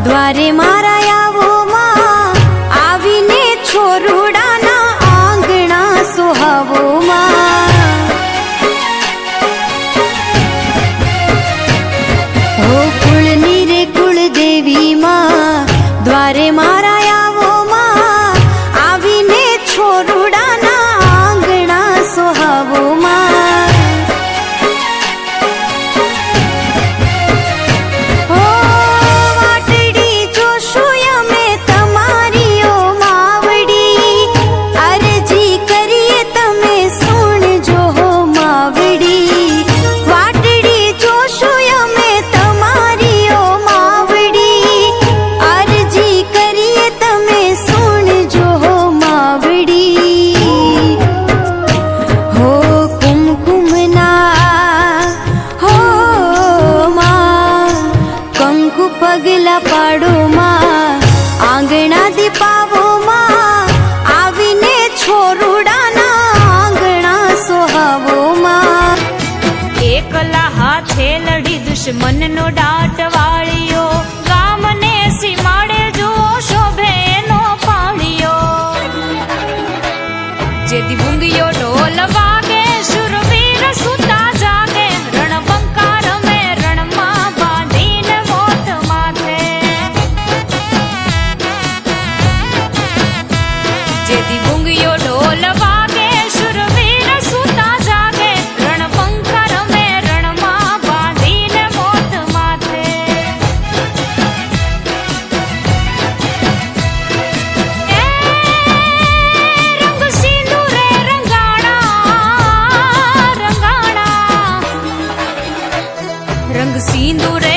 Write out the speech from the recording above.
द्वारे मारा आवो मां आवीने छोरुडाना आंगणा सुहावो मां हो कुळनी रे कुळ देवी मां द्वारे मारा आवो मां आवीने छोरुडाना आंगणा सुहावो मां पगला पाडो मां आंगणा दीपावो मां आवीने छोरुडाना आंगणा सोहावो मां एकला हाथे लड़ी दुश्मन नो डाट वाळियो गामने सीमाड़े जो शोभे नो पाळियो जेदी बुंगियो ढोल वागे शूरवीर सुता जागे रणबंकार में रणमा बांधीने मोत माथे जेदी बुंगियो ढोल वागे शूरवीर सुता जागे रणबंकार में रणमा बांधीने मोत माथे रंग सिंदूरे रंगाड़ा रंगाड़ा रंग सिंदूरे